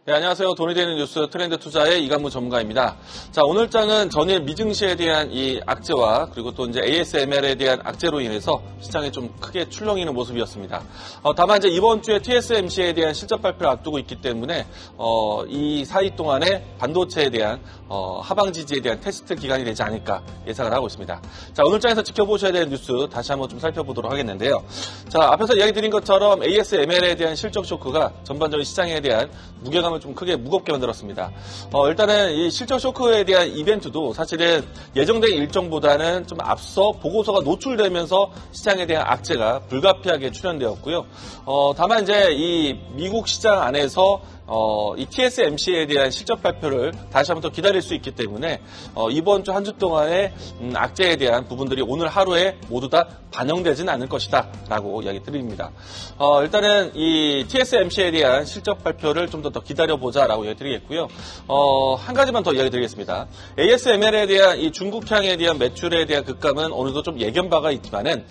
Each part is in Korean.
네, 안녕하세요. 돈이 되는 뉴스 트렌드 투자의 이강무 전문가입니다. 자, 오늘 장은 전일 미증시에 대한 이 악재와 그리고 또 이제 ASML에 대한 악재로 인해서 시장에 좀 크게 출렁이는 모습이었습니다. 다만 이제 이번 주에 TSMC에 대한 실적 발표를 앞두고 있기 때문에 이 사이 동안에 반도체에 대한 하방 지지에 대한 테스트 기간이 되지 않을까 예상을 하고 있습니다. 자, 오늘 장에서 지켜보셔야 되는 뉴스 다시 한번 좀 살펴보도록 하겠는데요. 자, 앞에서 이야기 드린 것처럼 ASML에 대한 실적 쇼크가 전반적인 시장에 대한 무게감을 좀 크게 무겁게 만들었습니다. 일단은 이 실적 쇼크에 대한 이벤트도 사실은 예정된 일정보다는 좀 앞서 보고서가 노출되면서 시장에 대한 악재가 불가피하게 출현되었고요. 다만 이제 이 미국 시장 안에서 이 TSMC에 대한 실적 발표를 다시 한번 더 기다릴 수 있기 때문에 이번 주 한 주 동안의 악재에 대한 부분들이 오늘 하루에 모두 다 반영되지는 않을 것이다 라고 이야기 드립니다. 일단은 이 TSMC에 대한 실적 발표를 좀 더 기다려보자 라고 이야기 드리겠고요. 한 가지만 더 이야기 드리겠습니다. ASML에 대한 이 중국향에 대한 매출에 대한 급감은 어느 정도 좀 예견 바가 있지만은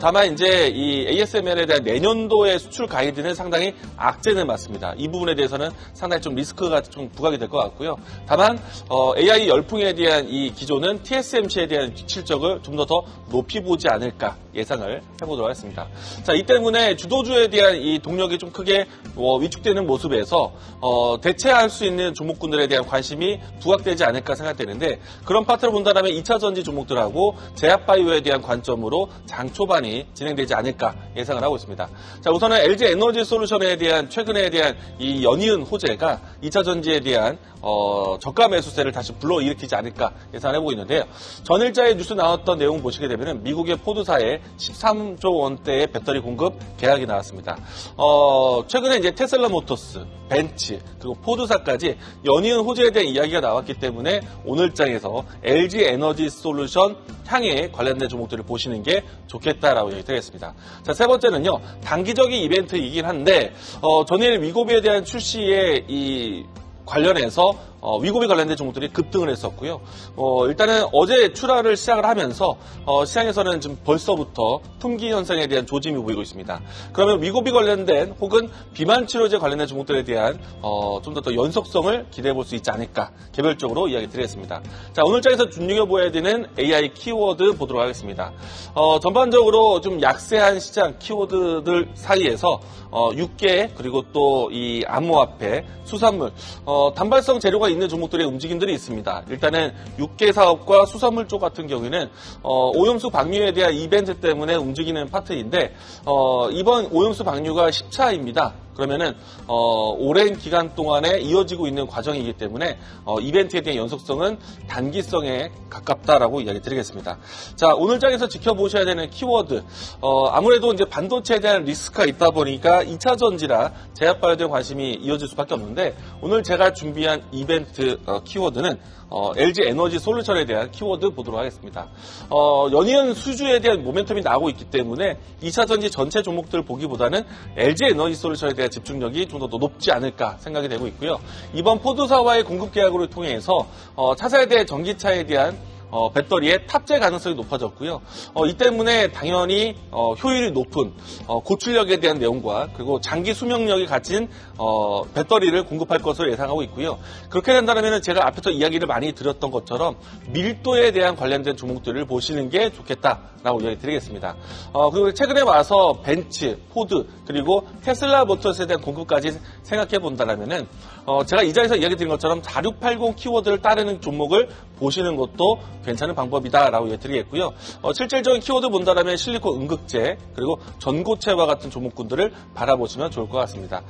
다만 이제 이 ASML에 대한 내년도의 수출 가이드는 상당히 악재는 맞습니다. 이 부분에 대해서는 상당히 좀 리스크가 좀 부각이 될 것 같고요. 다만 AI 열풍에 대한 이 기조는 TSMC에 대한 실적을 좀 더 높이 보지 않을까 예상을 해보도록 하겠습니다. 자, 이 때문에 주도주에 대한 이 동력이 좀 크게 위축되는 모습에서 대체할 수 있는 종목군들에 대한 관심이 부각되지 않을까 생각되는데, 그런 파트를 본다면 2차 전지 종목들하고 제약바이오에 대한 관점으로 장 초반이 진행되지 않을까 예상을 하고 있습니다. 자, 우선은 LG 에너지 솔루션에 대한 최근에 대한 이 연이은 호재가 2차 전지에 대한 저가 매수세를 다시 불러일으키지 않을까 예상해보고 있는데요. 전일자에 뉴스 나왔던 내용 보시게 되면 미국의 포드사에 13조 원대의 배터리 공급 계약이 나왔습니다. 최근에 이제 테슬라 모터스, 벤츠, 그리고 포드사까지 연이은 호재에 대한 이야기가 나왔기 때문에 오늘장에서 LG 에너지 솔루션 향에 관련된 종목들을 보시는 게 좋겠다라고 얘기드리겠습니다. 자, 세 번째는요, 단기적인 이벤트이긴 한데 전일 위고비에 대한 출시에 이 관련해서 위고비 관련된 종목들이 급등을 했었고요. 일단은 어제 출하를 시작을 하면서 시장에서는 지금 벌써부터 품귀 현상에 대한 조짐이 보이고 있습니다. 그러면 위고비 관련된 혹은 비만 치료제 관련된 종목들에 대한 좀 더 연속성을 기대해 볼 수 있지 않을까 개별적으로 이야기 드리겠습니다. 자, 오늘 장에서 눈여겨보아야 되는 AI 키워드 보도록 하겠습니다. 전반적으로 좀 약세한 시장 키워드들 사이에서 육계 그리고 또 이 암호화폐, 수산물, 단발성 재료가 있는 종목들의 움직임들이 있습니다. 일단은 육계 사업과 수산물 쪽 같은 경우에는 오염수 방류에 대한 이벤트 때문에 움직이는 파트인데 이번 오염수 방류가 10차입니다. 그러면은 오랜 기간 동안에 이어지고 있는 과정이기 때문에 이벤트에 대한 연속성은 단기성에 가깝다라고 이야기 드리겠습니다. 자, 오늘 장에서 지켜보셔야 되는 키워드, 아무래도 이제 반도체에 대한 리스크가 있다 보니까 2차 전지라 제약바이오에 대한 관심이 이어질 수밖에 없는데, 오늘 제가 준비한 이벤트 키워드는 LG 에너지 솔루션에 대한 키워드 보도록 하겠습니다. 연이은 수주에 대한 모멘텀이 나오고 있기 때문에 2차 전지 전체 종목들을 보기보다는 LG 에너지 솔루션에 대한 집중력이 좀 더 높지 않을까 생각이 되고 있고요. 이번 포드사와의 공급 계약으로 통해서 차세대 전기차에 대한 배터리의 탑재 가능성이 높아졌고요. 이 때문에 당연히 효율이 높은 고출력에 대한 내용과 그리고 장기 수명력이 갖춘 배터리를 공급할 것으로 예상하고 있고요. 그렇게 된다면 제가 앞에서 이야기를 많이 드렸던 것처럼 밀도에 대한 관련된 종목들을 보시는 게 좋겠다라고 이야기 드리겠습니다. 그리고 최근에 와서 벤츠, 포드, 그리고 테슬라 모터스에 대한 공급까지 생각해 본다면 제가 이 자리에서 이야기 드린 것처럼 4680 키워드를 따르는 종목을 보시는 것도 괜찮은 방법이다라고 얘기드리겠고요. 실질적인 키워드 본다면 실리콘 음극재 그리고 전고체와 같은 종목군들을 바라보시면 좋을 것 같습니다.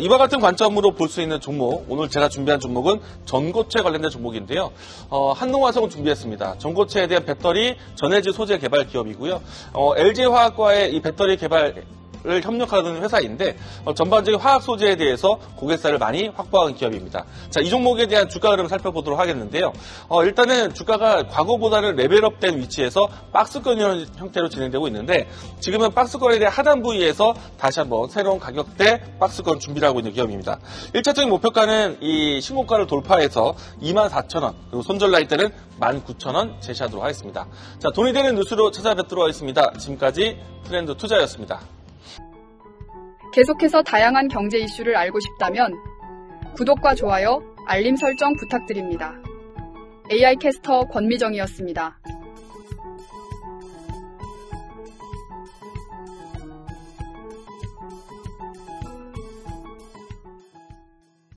이와 같은 관점으로 볼 수 있는 종목, 오늘 제가 준비한 종목은 전고체 관련된 종목인데요. 한농화성을 준비했습니다. 전고체에 대한 배터리 전해질 소재 개발 기업이고요. LG화학과의 이 배터리 개발 를 협력하는 회사인데 전반적인 화학 소재에 대해서 고객사를 많이 확보하는 기업입니다. 자, 이 종목에 대한 주가 흐름을 살펴보도록 하겠는데요. 일단은 주가가 과거보다는 레벨업된 위치에서 박스권 형태로 진행되고 있는데, 지금은 박스권에 대한 하단 부위에서 다시 한번 새로운 가격대 박스권 준비를 하고 있는 기업입니다. 1차적인 목표가는 이 신고가를 돌파해서 24,000원, 그리고 손절 나이 때는 19,000원 제시하도록 하겠습니다. 자, 돈이 되는 뉴스로 찾아뵙도록 하겠습니다. 지금까지 트렌드 투자였습니다. 계속해서 다양한 경제 이슈를 알고 싶다면 구독과 좋아요, 알림 설정 부탁드립니다. AI 캐스터 권미정이었습니다.